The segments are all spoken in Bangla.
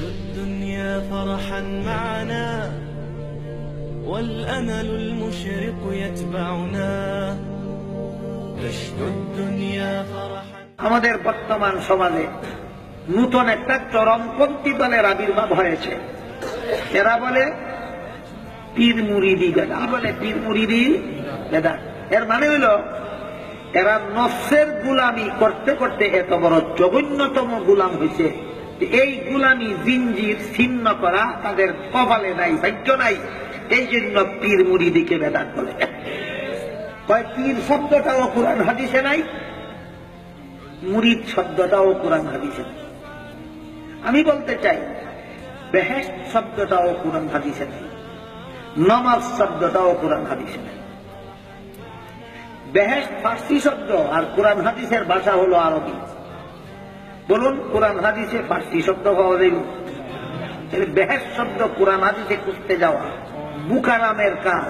الدنيا فرحا معنا والأمل المشرق يتبعنا تشدو الدنيا فرحا। আমাদের বর্তমান সমাজে নতুন একটা চরমপন্থী দলের আবির্ভাব হয়েছে। এরা বলে পীর মুরিদি বেদা, বলে পীর মুরিদি বেদা। এর মানে হইল এরা নফসের গুলামি করতে করতে এত বড় জঘন্যতম গুলাম হয়েছে, এই গুলামি জিনজির ছিন্ন করা তাদের কপালে নাই, ভাগ্য নাই। এই জন্য পীর মুরিদিকে বেদাত বলে। পীর শব্দটাও কোরআন হাদিসে নাই, মুরিদ শব্দটাও কোরআন হাদিসে নাই। আমি বলতে চাই বেহেশত শব্দটাও কোরআন হাদিসে নাই, নামাজ শব্দটাও কোরআন হাদিসে নাই। বেহেশত ফার্সি শব্দ আর কোরআন হাদিসের ভাষা হলো আরবি। বলুন কোরআন হাদিসে ফার্সি শব্দ পাওয়া যাইব? বেহেশত শব্দ কোরআন হাদিসে খুঁজতে যাওয়া বুকারামের কাজ।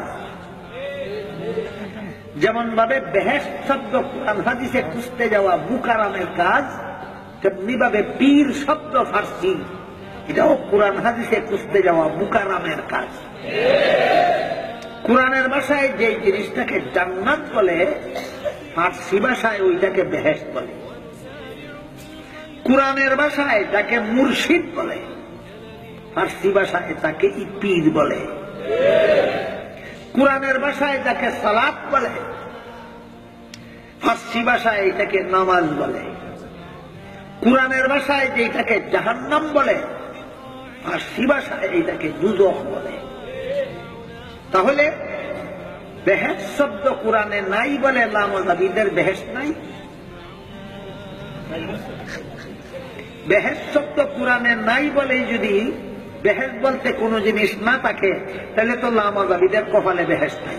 যেমন ভাবে বেহেশত শব্দ কোরআন হাদিসে খুঁজতে যাওয়া বুকারামের কাজ, তেমনি ভাবে পীর শব্দ ফার্সি, এটাও কোরআন হাদিসে খুঁজতে যাওয়া বুকারামের কাজ। কোরআনের ভাষায় যে জিনিসটাকে জান্নাত বলে, ফার্সি ভাষায় ওইটাকে বেহেশত বলে। কোরআনের ভাষায় যাকে মুর্শিদ বলে, ফার্সি ভাষায় তাকে পীর বলে। কোরআনের ভাষায় যাকে সালাত বলে, ফার্সি ভাষায় এটাকে নামাজ বলে। কোরআনের ভাষায় যেটাকে জাহান্নাম বলে, ফার্সি ভাষায় এটাকে দুজখ বলে। তাহলে বেহেশত শব্দ কোরআনে নাই বলে লামাযাবিদের বেহেশত নাই? বেহেশত শব্দ কোরআনে নাই বলে যদি বেহেশত বলতে কোন জিনিস না থাকে, তাহলে তো লামাযাবিদের কপালে বেহেশত নাই।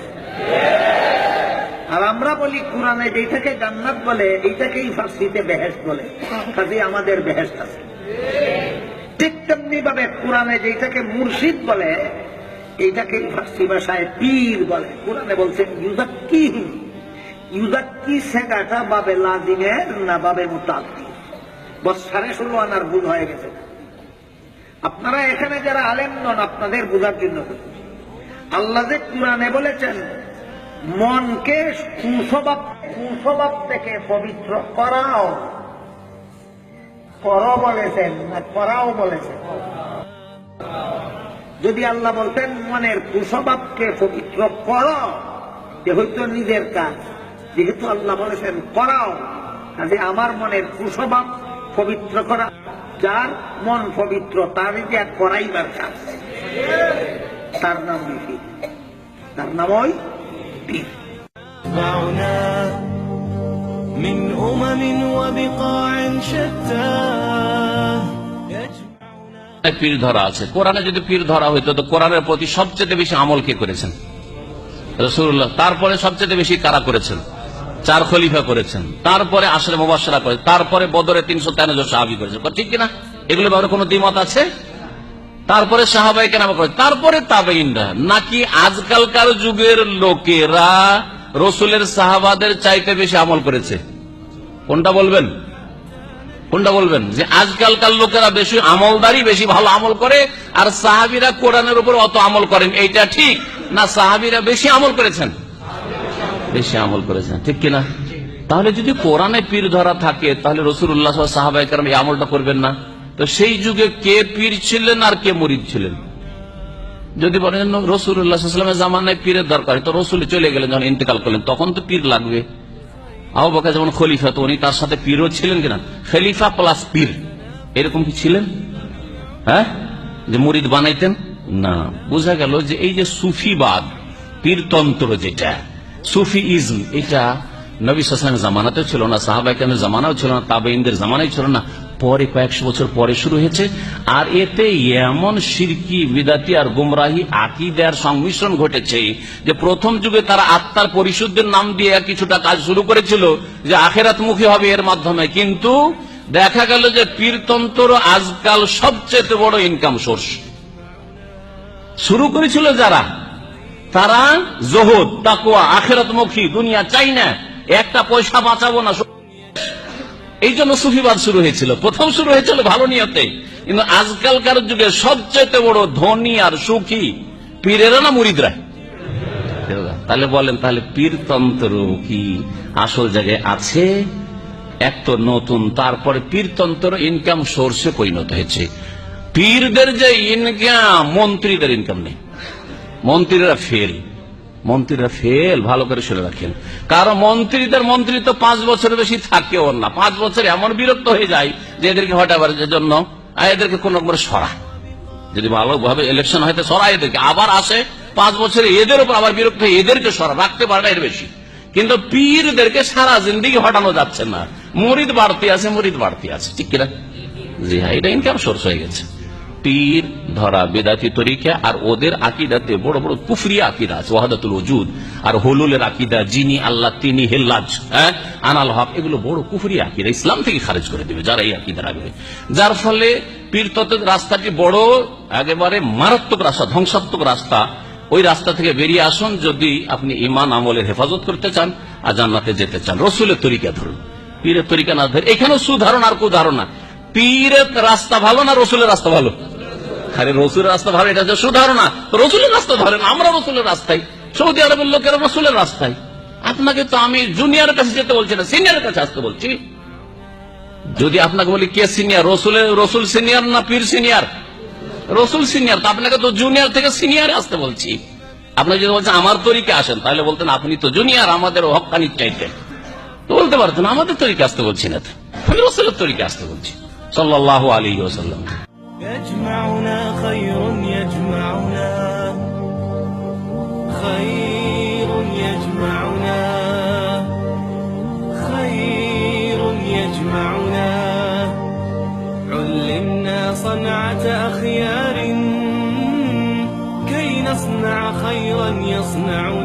আর আমরা বলি কোরআনে যেটাকে জান্নাত বলে এইটাকেই ফার্সিতে বেহেশত বলে, কাজে আমাদের বেহেশত আছে। ঠিক তেমনি ভাবে কোরআনে যেটাকে মুর্শিদ বলে এইটাকে ফার্সি ভাষায় পীর বলে। কোরআনে বলছেন ইউযাক্কিহিম, ইউযাক্কি সেগাটা বাবে লাজিমের না বাবে মুতাআদ্দির। বস 16.5 আনার ভুল হয়ে গেছে। আপনারা এখানে যারা আলেম নন, আপনাদের বোঝার জন্য আল্লাহ যে কোরআনে বলেছেন মনকে কুস্বভাব থেকে পবিত্র করাও, করো বলেছেন না করাও বলেছেন? যদি আল্লাহ বলতেন মনের কুস্বভাবকে পবিত্র করো, এ হয়তো নিজের কাজ। যেহেতু আল্লাহ বলেছেন করাও, কাজে আমার মনের কুস্বভাব পবিত্র করা, যার মন পবিত্র তার যে করাইবার কাজ, তার নাম পীর, তার নাম ওই পীর। من وبقاع شتى পীর ধরা আছে। কোরআনে যদি পীর ধরা হইতো তো কোরআনের প্রতি সবচেয়ে বেশি আমল কে করেছেন? রাসূলুল্লাহ। তারপরে সবচেয়ে বেশি কারা করেছেন? 4 খলিফা করেছেন। তারপরে আশরে মুবাশশারা করেছেন। তারপরে বদরে 313 জন সাহাবী করেছেন। ঠিক কিনা? এগুলো ব্যাপারে কোনো দ্বিমত আছে? তারপরে সাহাবায়ে কেরাম করেছেন, তারপরে তাবেঈনরা। নাকি আজকালকার যুগের লোকেরা রাসূলের সাহাবাদের চাইতে বেশি আমল করেছে? কোনটা বলবেন? কোনটা বলবেন? যে আজকালকার লোকেরা বেশি আমলদারি, বেশি ভালো আমল করে, আর সাহাবীরা কোরআনের উপর অত আমল করেন, এইটা ঠিক না? সাহাবীরা বেশি আমল করেছেন? বেশি আমল করেছেন, ঠিক কিনা? তাহলে যদি কোরআনে পীর ধরা থাকে, তাহলে রাসূলুল্লাহ সাল্লাল্লাহু আলাইহি ওয়াসাল্লাম সাহাবায়ে কেরাম এই আমলটা করবেন না? তো সেই যুগে কে পীর ছিলেন আর কে মুরিদ ছিলেন? যদি বলেন রাসূলুল্লাহ সাল্লাল্লাহু আলাইহি ওয়াসাল্লামের জামানায় পীরের দরকার, তো রাসূল চলে গেলেন, যখন ইন্তেকাল করলেন, তখন তো পীর লাগবে। আবু বকর যেমন খলিফা, তো উনি তার সাথে পীরও ছিলেন কিনা? খলিফা প্লাস পীর, এরকম কি ছিলেন? হ্যাঁ, যে মুরিদ বানাইতেন না। বোঝা গেল যে এই যে সুফিবাদ, পীরতন্ত্র, যেটা সুফিইজম, এটা নবী সাল্লাল্লাহু আলাইহি ওয়াসাল্লামের জামানাতেও ছিল না, সাহাবায়ে কেরামের জামানাও ছিল না, তাবেঈনদের জামানায় ছিল না, পরে কয়েকশো বছর পরে শুরু হয়েছে। আর এতে এমন শিরকি, বিদাতি আর গুমরাহি আকীদার সংমিশ্রণ ঘটেছে যে প্রথম যুগে তারা আত্মার পরিশুদ্ধের নাম দিয়ে কিছুটা কাজ শুরু করেছিল যে আখিরাতমুখী হবে এর মাধ্যমে, কিন্তু দেখা গেল যে পীরতন্ত্র আজকাল সবচেয়ে বড় ইনকাম সোর্স। শুরু করেছিল যারা, তারা জহুদ, তাকওয়া, আখিরাতমুখী, দুনিয়া চাই না, একটা পয়সা বাঁচাবো না, এই জন্য সুফিবাদ শুরু হয়েছিল। প্রথম শুরু হয়েছিল ভালো নিয়তে, কিন্তু আজকালকার যুগে সবচেয়ে বড় ধনী আর সুখী পীরেরা না মুরিদরা? তাহলে বলেন, তাহলে পীরতন্ত্র কি আসল জায়গায় আছে? এক তো নতুন, তারপরে পীরতন্ত্র ইনকাম সোর্সে পরিণত হয়েছে। পীরদের যে ইনকাম, মন্ত্রীদের ইনকাম নেই। মন্ত্রীরা ফেল, ভালো করে শুনে রাখেন। কারণ মন্ত্রী তো 5 বছরের বেশি থাকেও না। 5 বছর এমন বিরক্ত হয়ে যায় যে এদেরকে হটাবার জন্য এদেরকে কোন রকম সরা, যদি ভালোভাবে ইলেকশন হয়তো সরা এদেরকে, আবার আসে 5 বছরে এদের উপর আবার বিরক্ত হয়ে এদেরকে সরা, রাখতে পারে না এর বেশি। কিন্তু পীরদেরকে সারা জিন্দিগি হটানো যাচ্ছে না। মুরিদ বাড়তি আছে, ঠিক কিনা? জি হ্যাঁ, এটা ইনকাম সোর্স হয়ে গেছে। পীর ধরা বেদাতি তরিকা, আর ওদের আকিদাতে বড় বড় কুফরি আকিদা আছে, ওয়াহাদাতুল ওজুদ আর হুলুলের আকিদা, যিনি আল্লাহ তিনি হেল্লাজ, আনাল হক, এগুলো বড় কুফরি আকিদা, ইসলাম থেকে খারিজ করে দেবে যারা এই আকিদা রাখবে। যার ফলে পীর তত্ত্বের রাস্তাটি বড় একেবারে মারাত্মক রাস্তা, ধ্বংসাত্মক রাস্তা। ওই রাস্তা থেকে বেরিয়ে আসুন যদি আপনি ঈমান আমলের হেফাজত করতে চান আর জান্নাতে যেতে চান। রসুলের তরিকা ধরুন, পীরের তরিকা না ধরে। এখানেও সুধারণা আর কুধারণা। পীরের রাস্তা ভালো না রসুলের রাস্তা ভালো? আরে রসুলের রাস্তা ভালো, এটা হচ্ছে সুধারণা। রসুলের রাস্তা ধরেন, আমরা রসুলের রাস্তায়, সৌদি আরবের লোকেরা রসুলের রাস্তায়। আপনাকে তো আমি জুনিয়রের কাছে যেতে বলছি না, সিনিয়রের কাছে আসতে বলছি। যদি আপনাকে বলি কে সিনিয়র, রসুল সিনিয়র না পীর সিনিয়র? রসুল সিনিয়র। তো আপনাকে তো জুনিয়র থেকে সিনিয়রে আসতে বলছি। আপনি যদি বলছেন আমার তরিকে আসেন, তাহলে বলতেন আপনি তো জুনিয়র, আমাদের হক্কানি চাইতেন, তো বলতে পারতেন আমাদের তরিকে আসতে বলছি না, আমি রসুলের তরিকে আসতে বলছি সাল্লাল্লাহু আলাইহি ওয়াসাল্লাম। يجمعنا خير يجمعنا خير يجمعنا خير يجمعنا علمنا صنعة أخيار كي نصنع خيرا يصنعنا